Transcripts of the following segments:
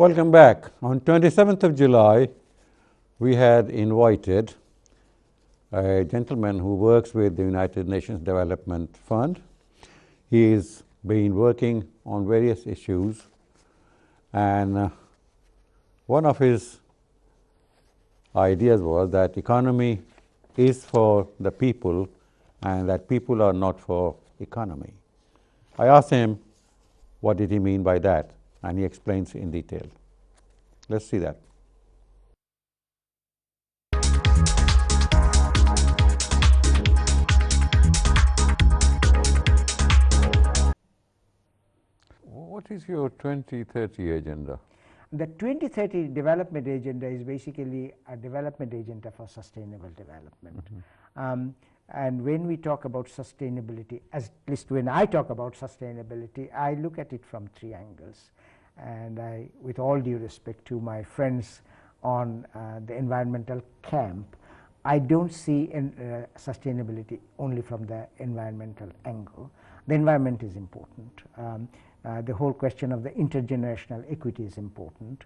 Welcome back. On 27th of July, we had invited a gentleman who works with the United Nations Development Fund. He has been working on various issues, and one of his ideas was that economy is for the people and that people are not for economy. I asked him what did he mean by that, and he explains in detail. Let's see that. What is your 2030 agenda? The 2030 development agenda is basically a development agenda for sustainable development. And when we talk about sustainability, at least when I talk about sustainability, I look at it from three angles. And I, with all due respect to my friends on the environmental camp, I don't see sustainability only from the environmental angle. The environment is important. The whole question of the intergenerational equity is important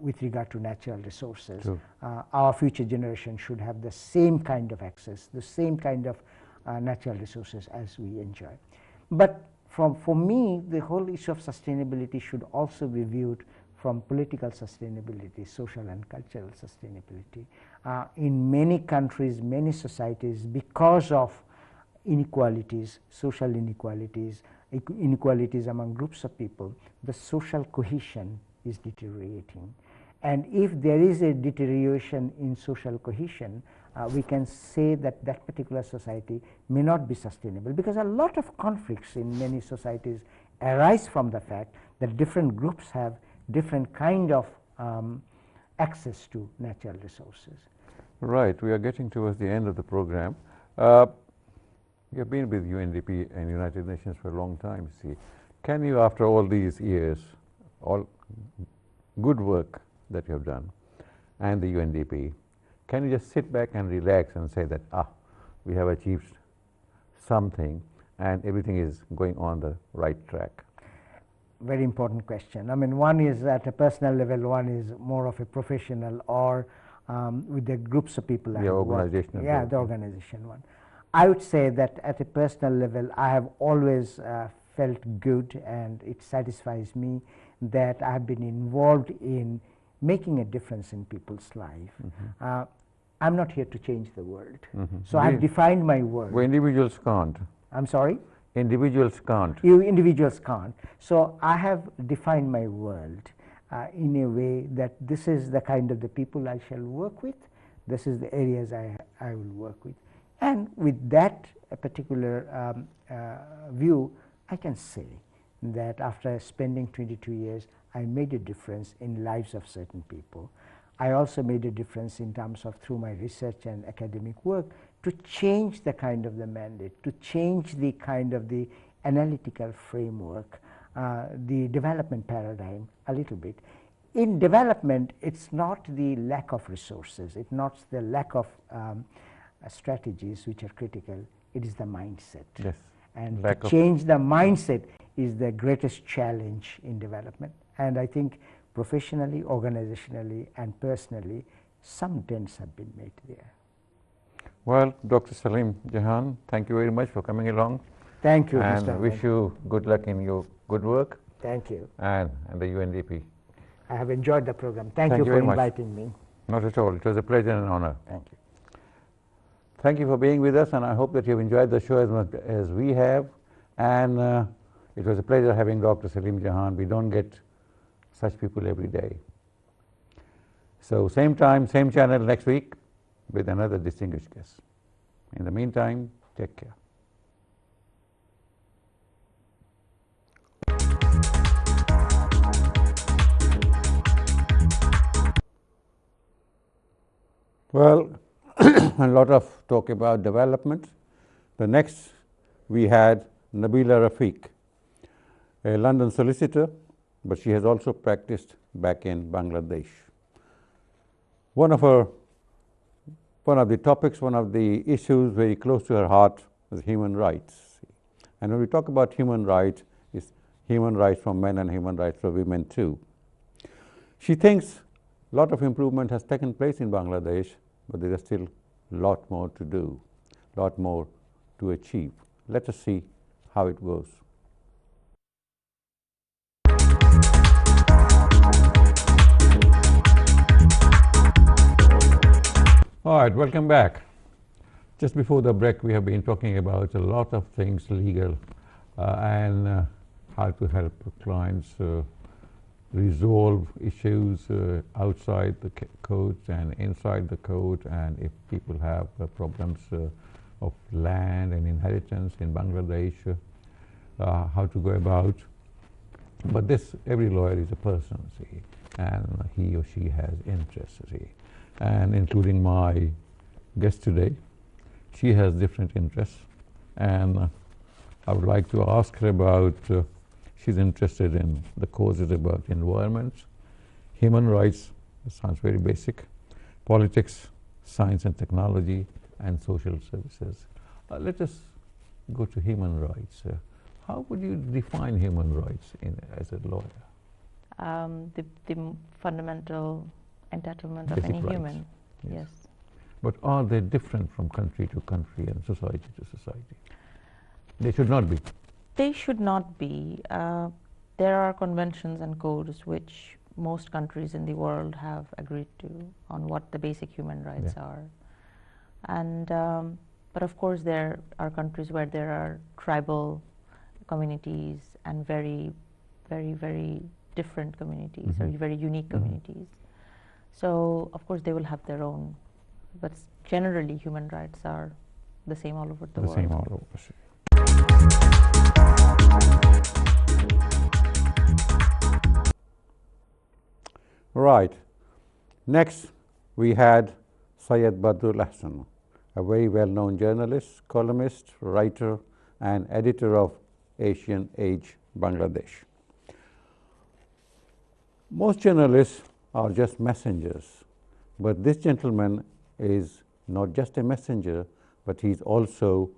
with regard to natural resources. Our future generation should have the same kind of access, the same kind of natural resources as we enjoy. But for me, the whole issue of sustainability should also be viewed from political sustainability, social and cultural sustainability. In many countries, many societies, because of inequalities, social inequalities, inequalities among groups of people, the social cohesion is deteriorating. And if there is a deterioration in social cohesion, we can say that that particular society may not be sustainable, because a lot of conflicts in many societies arise from the fact that different groups have different kind of access to natural resources. Right. We are getting towards the end of the program. You have been with UNDP and United Nations for a long time, see. Can you, after all these years, all good work that you have done, and the UNDP, can you just sit back and relax and say that, we have achieved something and everything is going on the right track? Very important question. I mean, one is at a personal level, one is more of a professional, or with the groups of people. The organizational. Yeah, the organization one. I would say that at a personal level, I have always felt good, and it satisfies me that I have been involved in making a difference in people's life. I'm not here to change the world. So I have defined my world. Well, individuals can't. I'm sorry? Individuals can't. You individuals can't. So I have defined my world in a way that this is the kind of the people I shall work with. This is the areas I will work with. And with that particular view, I can say that after spending 22 years, I made a difference in lives of certain people. I also made a difference in terms of, through my research and academic work, to change the kind of the mandate, to change the kind of the analytical framework, the development paradigm a little bit. In development, it's not the lack of resources, it's not the lack of strategies which are critical, it is the mindset. Yes. And to change the mindset is the greatest challenge in development. And I think professionally, organizationally, and personally, some dents have been made there. Well, Dr. Salim Jahan, thank you very much for coming along. Thank you, and Mr. wish you good luck in your good work. Thank you. And the UNDP. I have enjoyed the program. Thank you for inviting me. Not at all. It was a pleasure and an honor. Thank you. Thank you for being with us, and I hope that you've enjoyed the show as much as we have. And it was a pleasure having Dr. Salim Jahan. We don't get such people every day. So same time, same channel next week with another distinguished guest. In the meantime, take care. Well, a lot of talk about development. The next we had Nabila Rafiq, a London solicitor, but she has also practiced back in Bangladesh. One of the topics, one of the issues very close to her heart is human rights. And when we talk about human rights, it's human rights for men and human rights for women too. She thinks a lot of improvement has taken place in Bangladesh, but there is still a lot more to do, a lot more to achieve. Let us see how it goes. All right, welcome back. Just before the break, we have been talking about a lot of things legal and how to help clients resolve issues outside the codes and inside the code, and if people have problems of land and inheritance in Bangladesh, how to go about. But this, every lawyer is a person, see, and he or she has interests, see, and including my guest today, she has different interests, and I would like to ask her about, she's interested in the causes about environment, human rights, that sounds very basic, politics, science and technology, and social services. Let us go to human rights. How would you define human rights as a lawyer? The fundamental entitlement of Basic any rights. human. Yes. But are they different from country to country and society to society? They should not be. They should not be. There are conventions and codes which most countries in the world have agreed to on what the basic human rights are. And but of course there are countries where there are tribal communities and very different communities or very unique communities. So of course they will have their own, but generally human rights are the same all over the world. The same all over. Right. Next, we had Syed Ahmad, a very well-known journalist, columnist, writer, and editor of Asian Age Bangladesh. Most journalists are just messengers, but this gentleman is not just a messenger, but he's also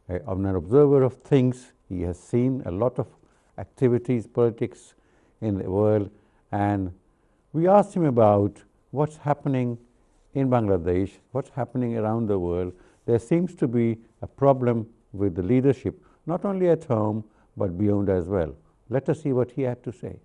an observer of things. He has seen a lot of activities, politics in the world, and we asked him about what's happening in Bangladesh, what's happening around the world. There seems to be a problem with the leadership, not only at home, but beyond as well. Let us see what he had to say.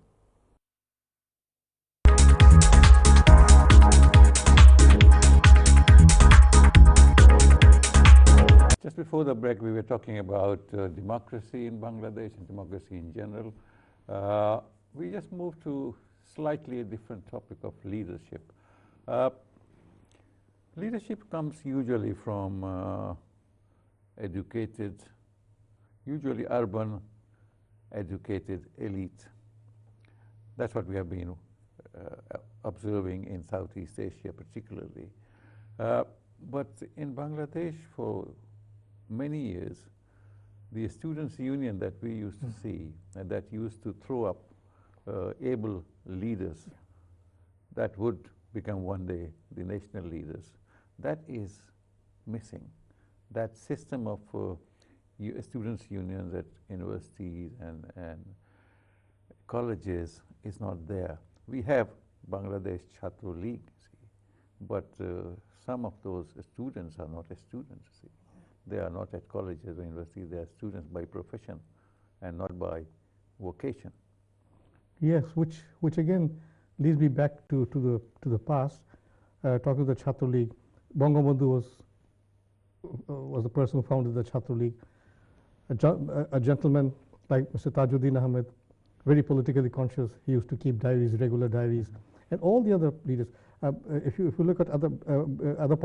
Just before the break, we were talking about democracy in Bangladesh and democracy in general. We just moved to slightly a different topic of leadership. Leadership comes usually from educated, usually urban, educated elite. That's what we have been observing in Southeast Asia particularly. But in Bangladesh for many years, the students' union that we used to see and that used to throw up able leaders that would become one day the national leaders, that is missing. That system of students' unions at universities and colleges is not there. We have Bangladesh Chhatro League, but some of those students are not students. They are not at colleges or universities. They are students by profession and not by vocation. Yes, which again leads me back to the past. Talking to the Chhatro League, Bangabandhu was the person who founded the Chhatro League. A gentleman like Mr. Tajuddin Ahmed, very politically conscious. He used to keep diaries, regular diaries, and all the other leaders. If you look at other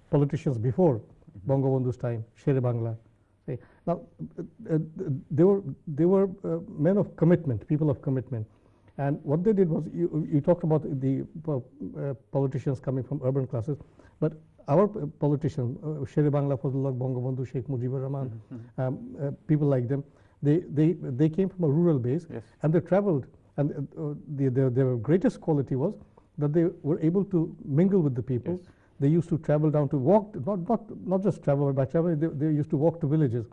politicians before Bangabandhu's time, Shere Bangla. Now, they were men of commitment, people of commitment. And what they did was, you talked about the politicians coming from urban classes, but our politicians, Shere Bangla, Fazlullah, Bangabandhu, Sheikh Mujibur Rahman, people like them, they came from a rural base, and they traveled. And their greatest quality was that they were able to mingle with the people. They used to travel down to walk, not just travel, but by traveling, they used to walk to villages.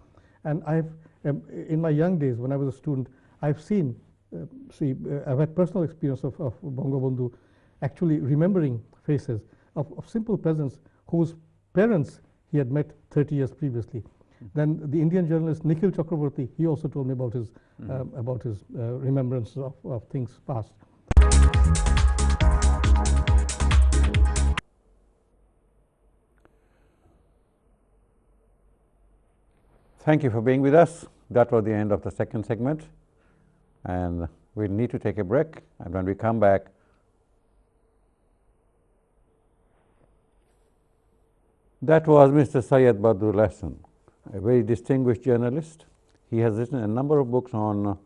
And in my young days, when I was a student, I've seen see, I've had personal experience of Bangabandhu actually remembering faces of simple peasants whose parents he had met 30 years previously. Then the Indian journalist Nikhil Chakraborty, he also told me about his remembrance of things past. Thank you for being with us. That was the end of the second segment, and we need to take a break, and when we come back, that was Mr. Syed Badrul Ahsan, a very distinguished journalist. He has written a number of books on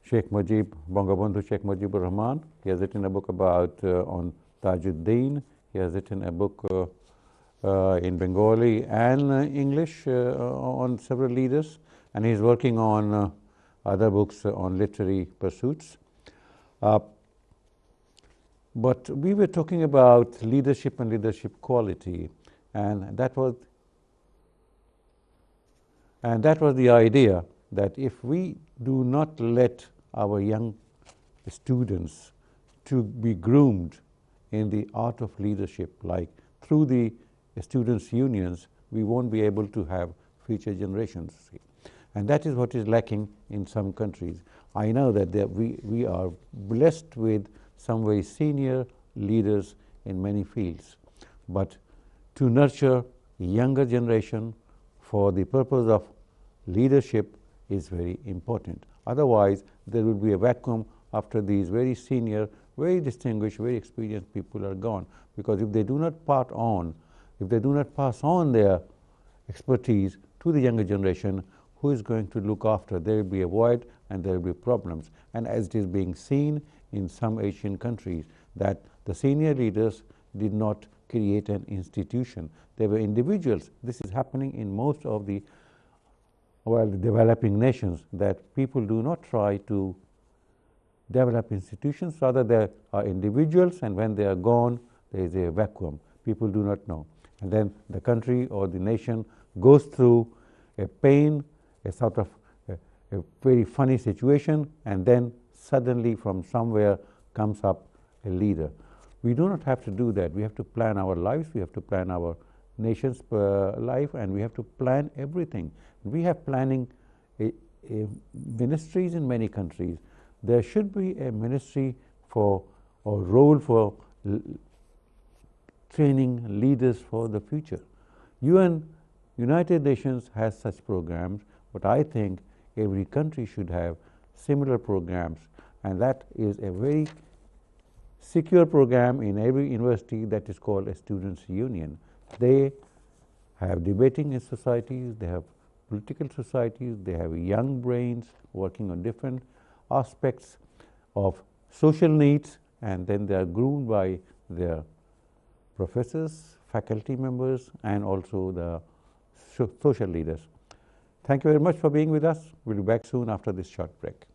Sheikh Mujib, Bangabandhu Sheikh Mujibur Rahman. He has written a book about on Tajuddin. He has written a book in Bengali and English on several leaders, and he is working on other books on literary pursuits. But we were talking about leadership and leadership quality, and that was the idea that if we do not let our young students to be groomed in the art of leadership, like through the students' unions, we won't be able to have future generations. And that is what is lacking in some countries. I know that we are blessed with some very senior leaders in many fields, but to nurture younger generation for the purpose of leadership is very important. Otherwise, there will be a vacuum after these very senior, very distinguished, very experienced people are gone. Because if they do not pass on their expertise to the younger generation, who is going to look after? There will be a void and there will be problems. And as it is being seen in some Asian countries, that the senior leaders did not create an institution. They were individuals. This is happening in most of the developing nations, that people do not try to develop institutions, rather they are individuals, and when they are gone, there is a vacuum. People do not know. And then the country or the nation goes through a pain, a sort of a very funny situation, and then suddenly from somewhere comes up a leader. We do not have to do that. We have to plan our lives, we have to plan our nation's life, and we have to plan everything. We have planning ministries in many countries. There should be a ministry for, or role for training leaders for the future. United Nations has such programs, but I think every country should have similar programs, and that is a very secure program in every university that is called a students' union. They have debating in societies, they have political societies, they have young brains working on different aspects of social needs, and then they are groomed by their professors, faculty members, and also the social leaders. Thank you very much for being with us. We'll be back soon after this short break.